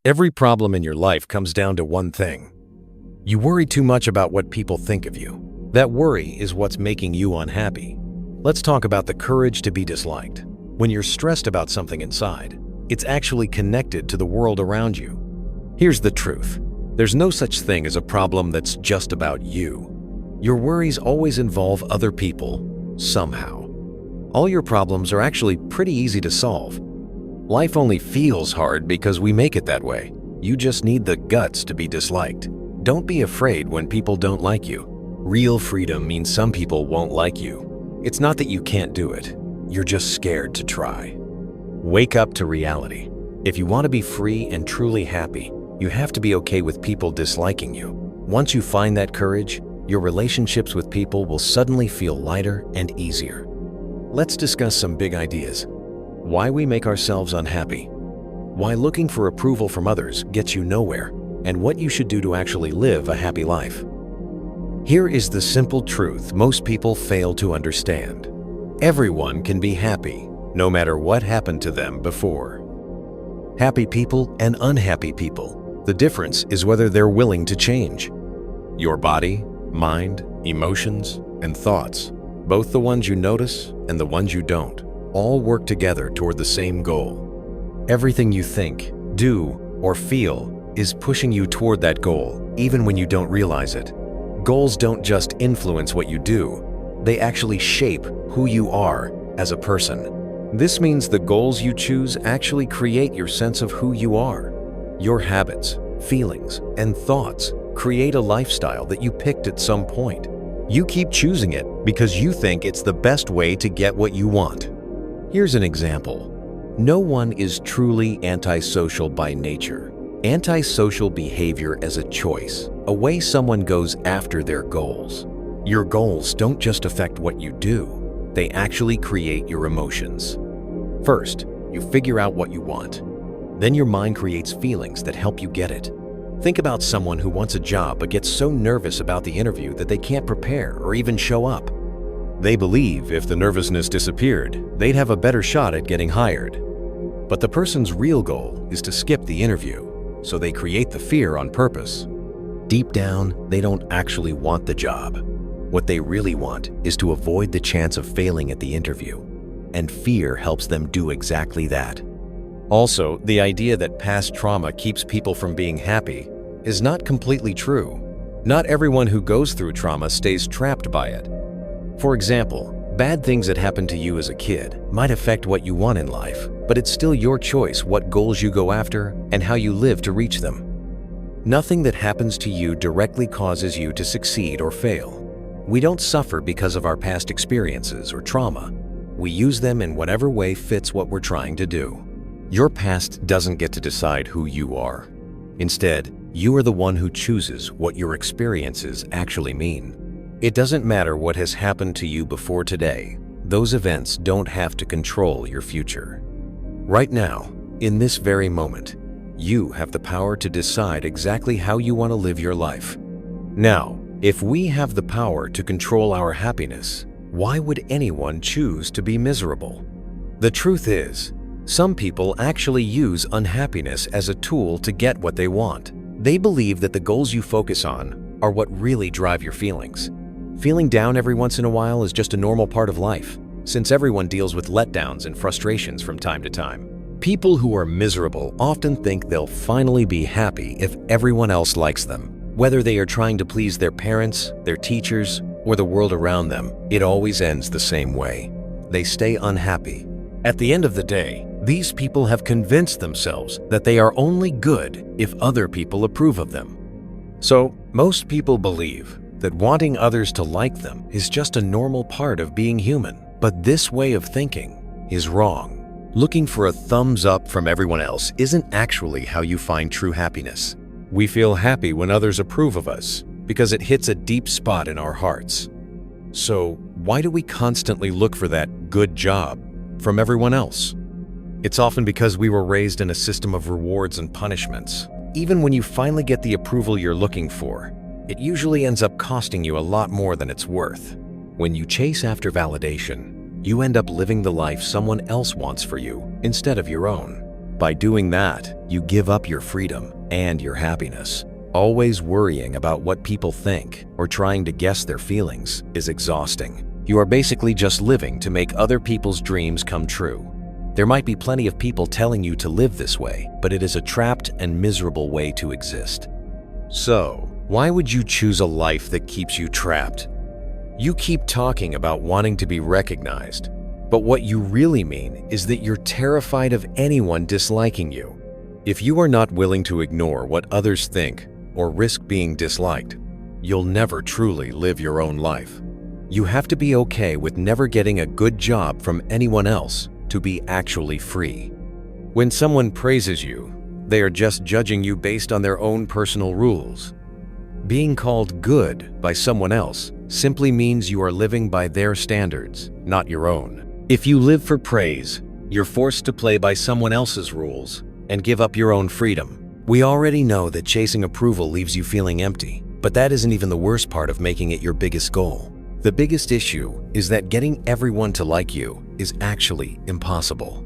Every problem in your life comes down to one thing. You worry too much about what people think of you. That worry is what's making you unhappy. Let's talk about the courage to be disliked. When you're stressed about something inside, it's actually connected to the world around you. Here's the truth. There's no such thing as a problem that's just about you. Your worries always involve other people, somehow. All your problems are actually pretty easy to solve. Life only feels hard because we make it that way. You just need the guts to be disliked. Don't be afraid when people don't like you. Real freedom means some people won't like you. It's not that you can't do it. You're just scared to try. Wake up to reality. If you want to be free and truly happy, you have to be okay with people disliking you. Once you find that courage, your relationships with people will suddenly feel lighter and easier. Let's discuss some big ideas. Why we make ourselves unhappy. Why looking for approval from others gets you nowhere, and what you should do to actually live a happy life. Here is the simple truth most people fail to understand. Everyone can be happy, no matter what happened to them before. Happy people and unhappy people. The difference is whether they're willing to change. Your body, mind, emotions, and thoughts, both the ones you notice and the ones you don't, all work together toward the same goal. Everything you think, do, or feel is pushing you toward that goal, even when you don't realize it. Goals don't just influence what you do, they actually shape who you are as a person. This means the goals you choose actually create your sense of who you are. Your habits, feelings, and thoughts create a lifestyle that you picked at some point. You keep choosing it because you think it's the best way to get what you want. Here's an example. No one is truly antisocial by nature. Antisocial behavior as a choice, a way someone goes after their goals. Your goals don't just affect what you do, they actually create your emotions. First, you figure out what you want. Then your mind creates feelings that help you get it. Think about someone who wants a job but gets so nervous about the interview that they can't prepare or even show up. They believe if the nervousness disappeared, they'd have a better shot at getting hired. But the person's real goal is to skip the interview, so they create the fear on purpose. Deep down, they don't actually want the job. What they really want is to avoid the chance of failing at the interview, and fear helps them do exactly that. Also, the idea that past trauma keeps people from being happy is not completely true. Not everyone who goes through trauma stays trapped by it. For example, bad things that happened to you as a kid might affect what you want in life, but it's still your choice what goals you go after and how you live to reach them. Nothing that happens to you directly causes you to succeed or fail. We don't suffer because of our past experiences or trauma. We use them in whatever way fits what we're trying to do. Your past doesn't get to decide who you are. Instead, you are the one who chooses what your experiences actually mean. It doesn't matter what has happened to you before today. Those events don't have to control your future. Right now, in this very moment, you have the power to decide exactly how you want to live your life. Now, if we have the power to control our happiness, why would anyone choose to be miserable? The truth is, some people actually use unhappiness as a tool to get what they want. They believe that the goals you focus on are what really drive your feelings. Feeling down every once in a while is just a normal part of life, since everyone deals with letdowns and frustrations from time to time. People who are miserable often think they'll finally be happy if everyone else likes them. Whether they are trying to please their parents, their teachers, or the world around them, it always ends the same way. They stay unhappy. At the end of the day, these people have convinced themselves that they are only good if other people approve of them. So, most people believe that wanting others to like them is just a normal part of being human. But this way of thinking is wrong. Looking for a thumbs up from everyone else isn't actually how you find true happiness. We feel happy when others approve of us because it hits a deep spot in our hearts. So, why do we constantly look for that good job from everyone else? It's often because we were raised in a system of rewards and punishments. Even when you finally get the approval you're looking for, it usually ends up costing you a lot more than it's worth. When you chase after validation, you end up living the life someone else wants for you instead of your own. By doing that, you give up your freedom and your happiness. Always worrying about what people think or trying to guess their feelings is exhausting. You are basically just living to make other people's dreams come true. There might be plenty of people telling you to live this way, but it is a trapped and miserable way to exist. So, why would you choose a life that keeps you trapped? You keep talking about wanting to be recognized, but what you really mean is that you're terrified of anyone disliking you. If you are not willing to ignore what others think or risk being disliked, you'll never truly live your own life. You have to be okay with never getting a good job from anyone else to be actually free. When someone praises you, they are just judging you based on their own personal rules. Being called good by someone else simply means you are living by their standards, not your own. If you live for praise, you're forced to play by someone else's rules and give up your own freedom. We already know that chasing approval leaves you feeling empty, but that isn't even the worst part of making it your biggest goal. The biggest issue is that getting everyone to like you is actually impossible.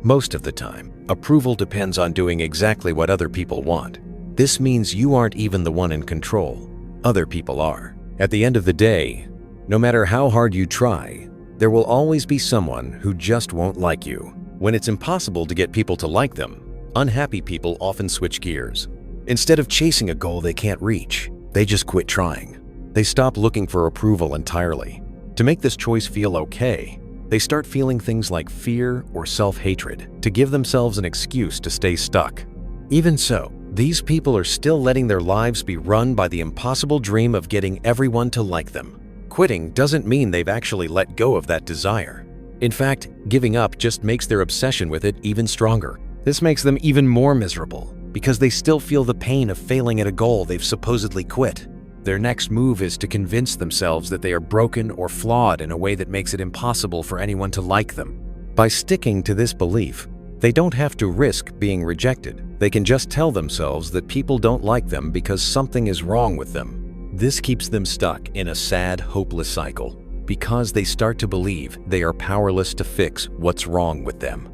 Most of the time, approval depends on doing exactly what other people want. This means you aren't even the one in control. Other people are. At the end of the day, no matter how hard you try, there will always be someone who just won't like you. When it's impossible to get people to like them, unhappy people often switch gears. Instead of chasing a goal they can't reach, they just quit trying. They stop looking for approval entirely. To make this choice feel okay, they start feeling things like fear or self-hatred to give themselves an excuse to stay stuck. Even so, these people are still letting their lives be run by the impossible dream of getting everyone to like them. Quitting doesn't mean they've actually let go of that desire. In fact, giving up just makes their obsession with it even stronger. This makes them even more miserable because they still feel the pain of failing at a goal they've supposedly quit. Their next move is to convince themselves that they are broken or flawed in a way that makes it impossible for anyone to like them. By sticking to this belief, they don't have to risk being rejected. They can just tell themselves that people don't like them because something is wrong with them. This keeps them stuck in a sad, hopeless cycle because they start to believe they are powerless to fix what's wrong with them.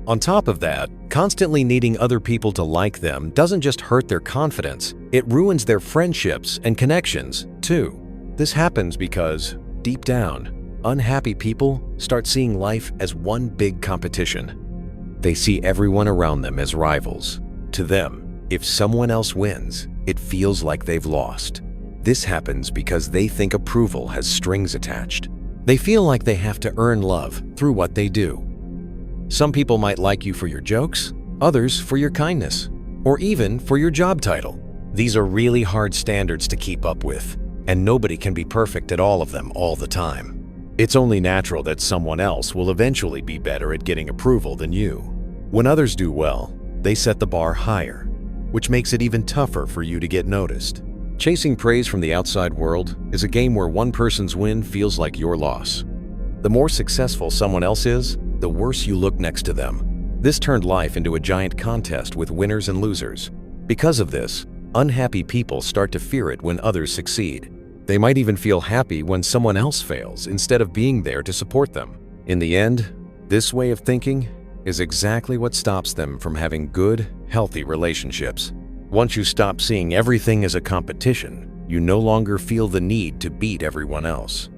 On top of that, constantly needing other people to like them doesn't just hurt their confidence, it ruins their friendships and connections, too. This happens because, deep down, unhappy people start seeing life as one big competition. They see everyone around them as rivals. To them, if someone else wins, it feels like they've lost. This happens because they think approval has strings attached. They feel like they have to earn love through what they do. Some people might like you for your jokes, others for your kindness, or even for your job title. These are really hard standards to keep up with, and nobody can be perfect at all of them all the time. It's only natural that someone else will eventually be better at getting approval than you. When others do well, they set the bar higher, which makes it even tougher for you to get noticed. Chasing praise from the outside world is a game where one person's win feels like your loss. The more successful someone else is, the worse you look next to them. This turned life into a giant contest with winners and losers. Because of this, unhappy people start to fear it when others succeed. They might even feel happy when someone else fails instead of being there to support them. In the end, this way of thinking is exactly what stops them from having good, healthy relationships. Once you stop seeing everything as a competition, you no longer feel the need to beat everyone else.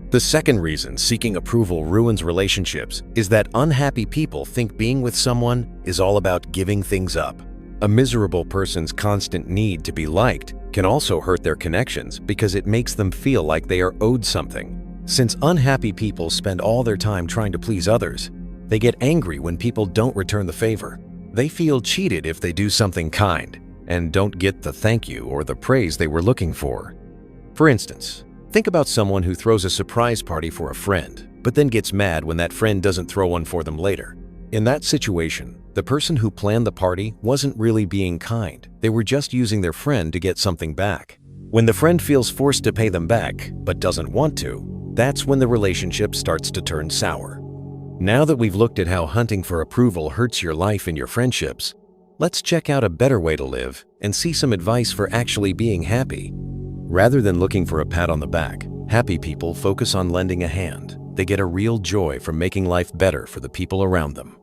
The second reason seeking approval ruins relationships is that unhappy people think being with someone is all about giving things up. A miserable person's constant need to be liked can also hurt their connections because it makes them feel like they are owed something. Since unhappy people spend all their time trying to please others, they get angry when people don't return the favor. They feel cheated if they do something kind and don't get the thank you or the praise they were looking for. For instance, think about someone who throws a surprise party for a friend, but then gets mad when that friend doesn't throw one for them later. In that situation, the person who planned the party wasn't really being kind. They were just using their friend to get something back. When the friend feels forced to pay them back, but doesn't want to, that's when the relationship starts to turn sour. Now that we've looked at how hunting for approval hurts your life and your friendships, let's check out a better way to live and see some advice for actually being happy. Rather than looking for a pat on the back, happy people focus on lending a hand. They get a real joy from making life better for the people around them.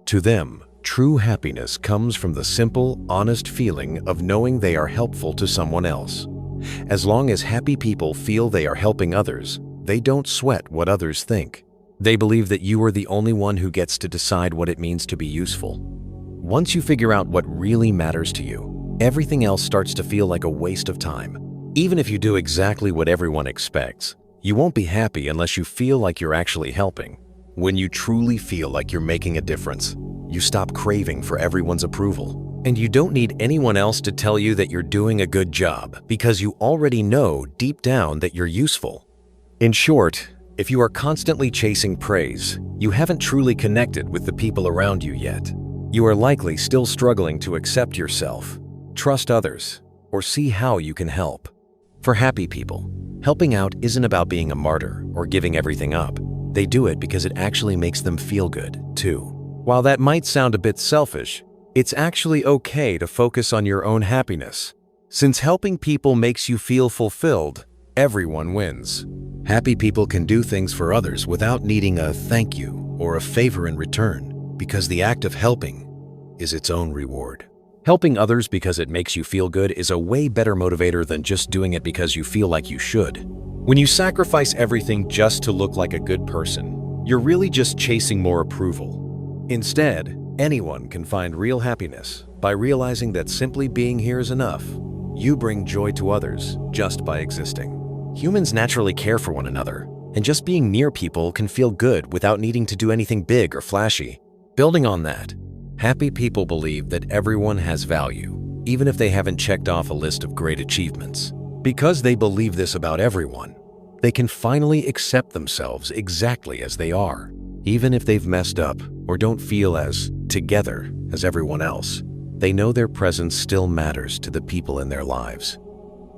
To them, True happiness comes from the simple, honest feeling of knowing they are helpful to someone else. As long as happy people feel they are helping others, they don't sweat what others think. They believe that you are the only one who gets to decide what it means to be useful. Once you figure out what really matters to you, everything else starts to feel like a waste of time. Even if you do exactly what everyone expects, you won't be happy unless you feel like you're actually helping. When you truly feel like you're making a difference, you stop craving for everyone's approval. And you don't need anyone else to tell you that you're doing a good job because you already know deep down that you're useful. In short, if you are constantly chasing praise, you haven't truly connected with the people around you yet. You are likely still struggling to accept yourself, trust others, or see how you can help. For happy people, helping out isn't about being a martyr or giving everything up. They do it because it actually makes them feel good, too. While that might sound a bit selfish, it's actually okay to focus on your own happiness. Since helping people makes you feel fulfilled, everyone wins. Happy people can do things for others without needing a thank you or a favor in return, because the act of helping is its own reward. Helping others because it makes you feel good is a way better motivator than just doing it because you feel like you should. When you sacrifice everything just to look like a good person, you're really just chasing more approval. Instead, anyone can find real happiness by realizing that simply being here is enough. You bring joy to others just by existing. Humans naturally care for one another, and just being near people can feel good without needing to do anything big or flashy. Building on that, happy people believe that everyone has value, even if they haven't checked off a list of great achievements. Because they believe this about everyone, they can finally accept themselves exactly as they are, even if they've messed up or don't feel as together as everyone else. They know their presence still matters to the people in their lives.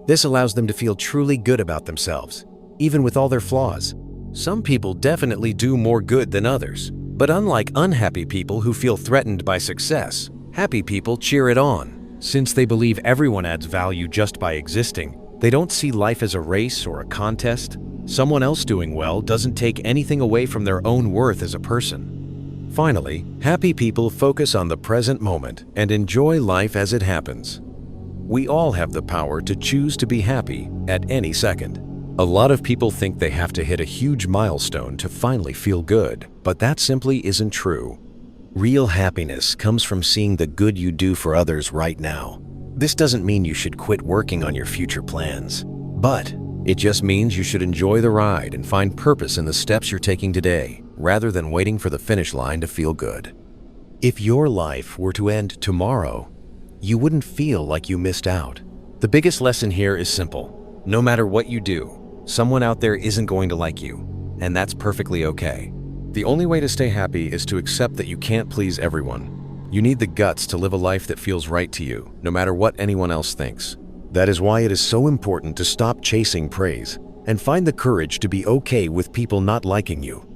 This allows them to feel truly good about themselves, even with all their flaws. Some people definitely do more good than others, but unlike unhappy people who feel threatened by success, happy people cheer it on. Since they believe everyone adds value just by existing, they don't see life as a race or a contest. Someone else doing well doesn't take anything away from their own worth as a person. Finally, happy people focus on the present moment and enjoy life as it happens. We all have the power to choose to be happy at any second. A lot of people think they have to hit a huge milestone to finally feel good, but that simply isn't true. Real happiness comes from seeing the good you do for others right now. This doesn't mean you should quit working on your future plans, but it just means you should enjoy the ride and find purpose in the steps you're taking today, rather than waiting for the finish line to feel good. If your life were to end tomorrow, you wouldn't feel like you missed out. The biggest lesson here is simple. No matter what you do, someone out there isn't going to like you, and that's perfectly okay. The only way to stay happy is to accept that you can't please everyone. You need the guts to live a life that feels right to you, no matter what anyone else thinks. That is why it is so important to stop chasing praise and find the courage to be okay with people not liking you.